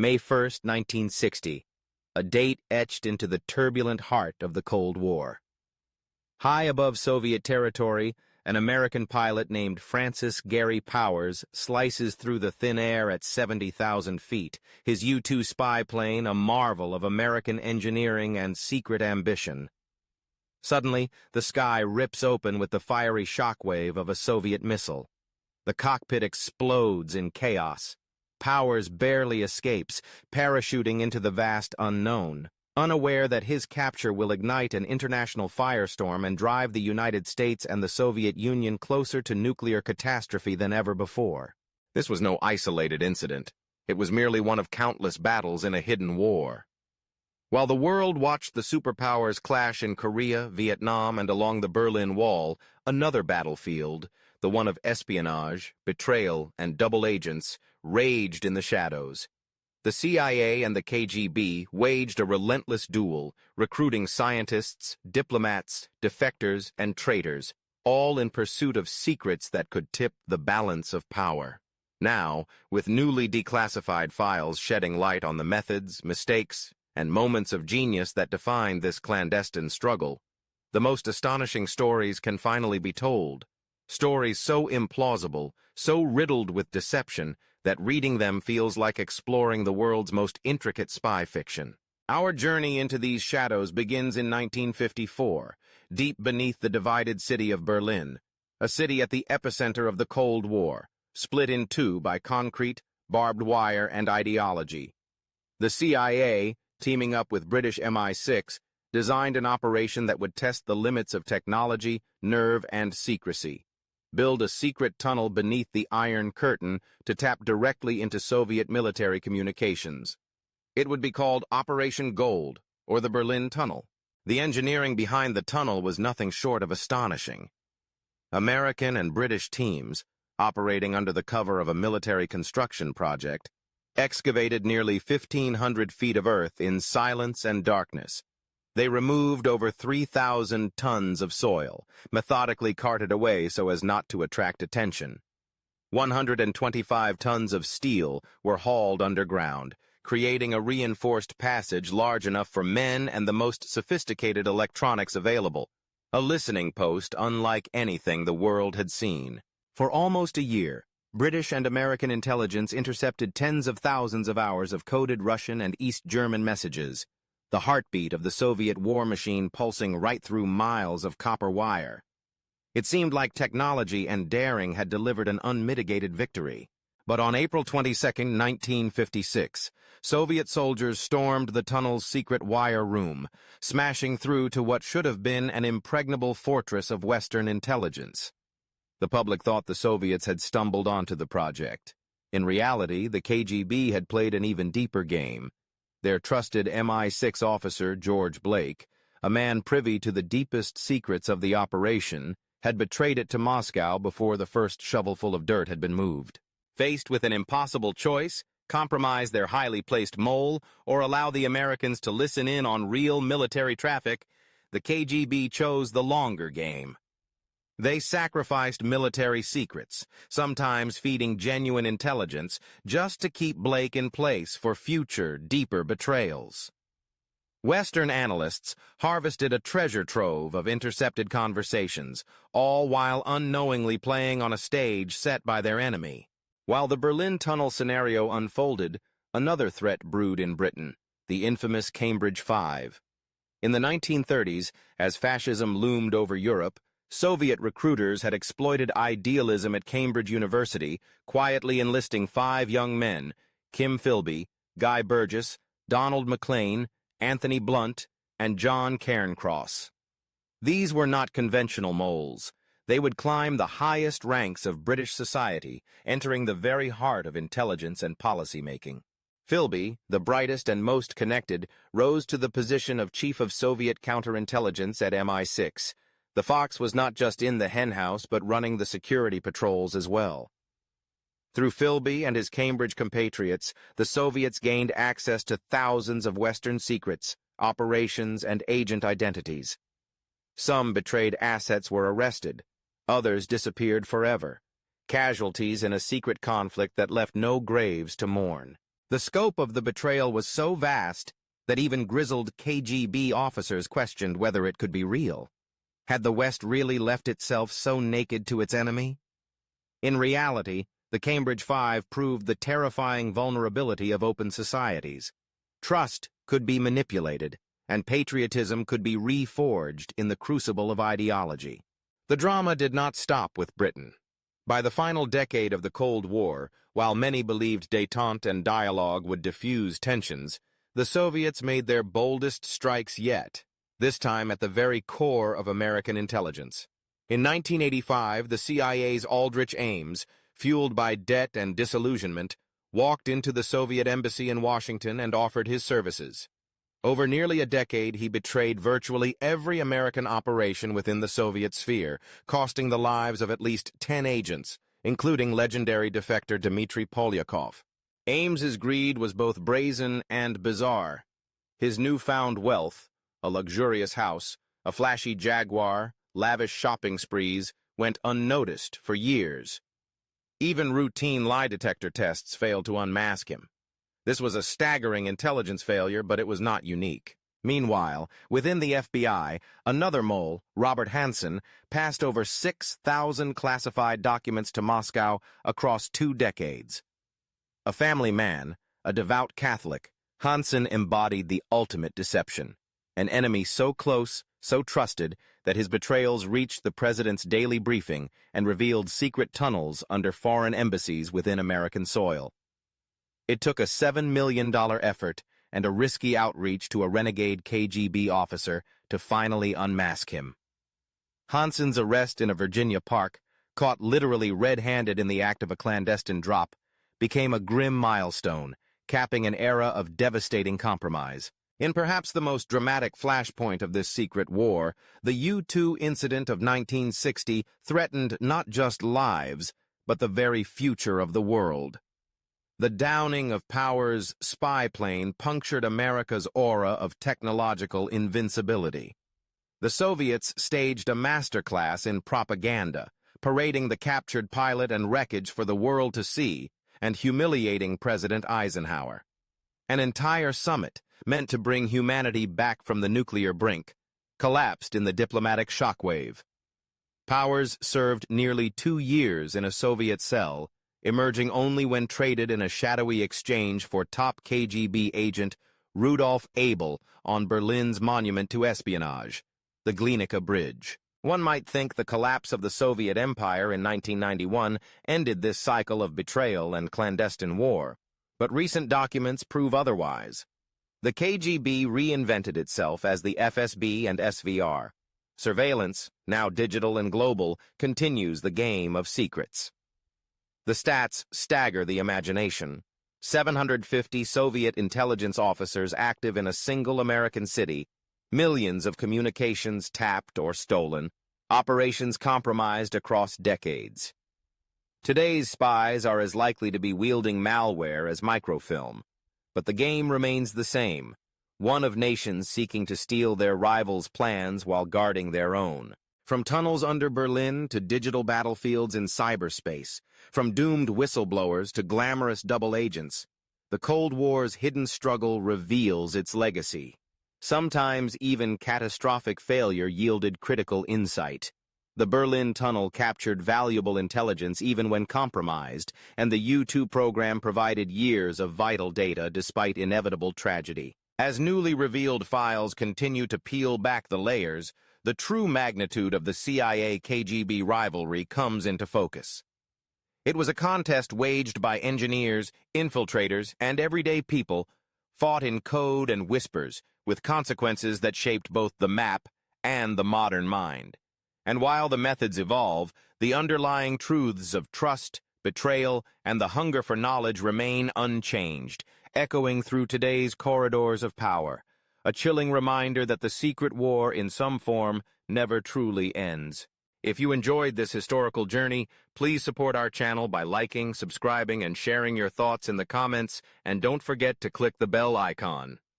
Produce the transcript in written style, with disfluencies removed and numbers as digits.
May 1st, 1960, a date etched into the turbulent heart of the Cold War. High above Soviet territory, an American pilot named Francis Gary Powers slices through the thin air at 70,000 feet, his U-2 spy plane a marvel of American engineering and secret ambition. Suddenly, the sky rips open with the fiery shockwave of a Soviet missile. The cockpit explodes in chaos. Powers barely escapes, parachuting into the vast unknown, unaware that his capture will ignite an international firestorm and drive the United States and the Soviet Union closer to nuclear catastrophe than ever before. This was no isolated incident. It was merely one of countless battles in a hidden war. While the world watched the superpowers clash in Korea, Vietnam, and along the Berlin Wall, another battlefield, the one of espionage, betrayal, and double agents, raged in the shadows. The CIA and the KGB waged a relentless duel, recruiting scientists, diplomats, defectors, and traitors, all in pursuit of secrets that could tip the balance of power. Now, with newly declassified files shedding light on the methods, mistakes, and moments of genius that defined this clandestine struggle, the most astonishing stories can finally be told. Stories so implausible, so riddled with deception, that reading them feels like exploring the world's most intricate spy fiction. Our journey into these shadows begins in 1954, deep beneath the divided city of Berlin, a city at the epicenter of the Cold War, split in two by concrete, barbed wire, and ideology. The CIA, teaming up with British MI6, designed an operation that would test the limits of technology, nerve, and secrecy. Build a secret tunnel beneath the Iron Curtain to tap directly into Soviet military communications. It would be called Operation Gold, or the Berlin Tunnel. The engineering behind the tunnel was nothing short of astonishing. American and British teams, operating under the cover of a military construction project, excavated nearly 1,500 feet of earth in silence and darkness. They removed over 3,000 tons of soil, methodically carted away so as not to attract attention. 125 tons of steel were hauled underground, creating a reinforced passage large enough for men and the most sophisticated electronics available, a listening post unlike anything the world had seen. For almost a year, British and American intelligence intercepted tens of thousands of hours of coded Russian and East German messages, the heartbeat of the Soviet war machine pulsing right through miles of copper wire. It seemed like technology and daring had delivered an unmitigated victory. But on April 22, 1956, Soviet soldiers stormed the tunnel's secret wire room, smashing through to what should have been an impregnable fortress of Western intelligence. The public thought the Soviets had stumbled onto the project. In reality, the KGB had played an even deeper game. Their trusted MI6 officer, George Blake, a man privy to the deepest secrets of the operation, had betrayed it to Moscow before the first shovelful of dirt had been moved. Faced with an impossible choice, compromise their highly placed mole or allow the Americans to listen in on real military traffic, the KGB chose the longer game. They sacrificed military secrets, sometimes feeding genuine intelligence, just to keep Blake in place for future, deeper betrayals. Western analysts harvested a treasure trove of intercepted conversations, all while unknowingly playing on a stage set by their enemy. While the Berlin Tunnel scenario unfolded, another threat brewed in Britain, the infamous Cambridge Five. In the 1930s, as fascism loomed over Europe, Soviet recruiters had exploited idealism at Cambridge University, quietly enlisting 5 young men, Kim Philby, Guy Burgess, Donald MacLean, Anthony Blunt, and John Cairncross. These were not conventional moles. They would climb the highest ranks of British society, entering the very heart of intelligence and policy-making. Philby, the brightest and most connected, rose to the position of Chief of Soviet Counterintelligence at MI6. The fox was not just in the henhouse, but running the security patrols as well. Through Philby and his Cambridge compatriots, the Soviets gained access to thousands of Western secrets, operations, and agent identities. Some betrayed assets were arrested. Others disappeared forever, casualties in a secret conflict that left no graves to mourn. The scope of the betrayal was so vast that even grizzled KGB officers questioned whether it could be real. Had the West really left itself so naked to its enemy? In reality, the Cambridge Five proved the terrifying vulnerability of open societies. Trust could be manipulated, and patriotism could be reforged in the crucible of ideology. The drama did not stop with Britain. By the final decade of the Cold War, while many believed détente and dialogue would diffuse tensions, the Soviets made their boldest strikes yet, this time at the very core of American intelligence. In 1985, the CIA's Aldrich Ames, fueled by debt and disillusionment, walked into the Soviet embassy in Washington and offered his services. Over nearly a decade, he betrayed virtually every American operation within the Soviet sphere, costing the lives of at least 10 agents, including legendary defector Dmitry Polyakov. Ames's greed was both brazen and bizarre. His newfound wealth, a luxurious house, a flashy Jaguar, lavish shopping sprees, went unnoticed for years. Even routine lie detector tests failed to unmask him. This was a staggering intelligence failure, but it was not unique. Meanwhile, within the FBI, another mole, Robert Hansen, passed over 6,000 classified documents to Moscow across 2 decades. A family man, a devout Catholic, Hansen embodied the ultimate deception, an enemy so close, so trusted, that his betrayals reached the president's daily briefing and revealed secret tunnels under foreign embassies within American soil. It took a $7 million effort and a risky outreach to a renegade KGB officer to finally unmask him. Hansen's arrest in a Virginia park, caught literally red-handed in the act of a clandestine drop, became a grim milestone, capping an era of devastating compromise. In perhaps the most dramatic flashpoint of this secret war, the U-2 incident of 1960 threatened not just lives, but the very future of the world. The downing of Power's spy plane punctured America's aura of technological invincibility. The Soviets staged a masterclass in propaganda, parading the captured pilot and wreckage for the world to see, and humiliating President Eisenhower. An entire summit, meant to bring humanity back from the nuclear brink, collapsed in the diplomatic shockwave. Powers served nearly 2 years in a Soviet cell, emerging only when traded in a shadowy exchange for top KGB agent Rudolf Abel on Berlin's monument to espionage, the Glienicke Bridge. One might think the collapse of the Soviet Empire in 1991 ended this cycle of betrayal and clandestine war, but recent documents prove otherwise. The KGB reinvented itself as the FSB and SVR. Surveillance, now digital and global, continues the game of secrets. The stats stagger the imagination. 750 Soviet intelligence officers active in a single American city, millions of communications tapped or stolen, operations compromised across decades. Today's spies are as likely to be wielding malware as microfilm, but the game remains the same, one of nations seeking to steal their rivals' plans while guarding their own. From tunnels under Berlin to digital battlefields in cyberspace, from doomed whistleblowers to glamorous double agents, the Cold War's hidden struggle reveals its legacy. Sometimes even catastrophic failure yielded critical insight. The Berlin Tunnel captured valuable intelligence even when compromised, and the U-2 program provided years of vital data despite inevitable tragedy. As newly revealed files continue to peel back the layers, the true magnitude of the CIA-KGB rivalry comes into focus. It was a contest waged by engineers, infiltrators, and everyday people, fought in code and whispers, with consequences that shaped both the map and the modern mind. And while the methods evolve, the underlying truths of trust, betrayal, and the hunger for knowledge remain unchanged, echoing through today's corridors of power. A chilling reminder that the secret war, in some form, never truly ends. If you enjoyed this historical journey, please support our channel by liking, subscribing, and sharing your thoughts in the comments, and don't forget to click the bell icon.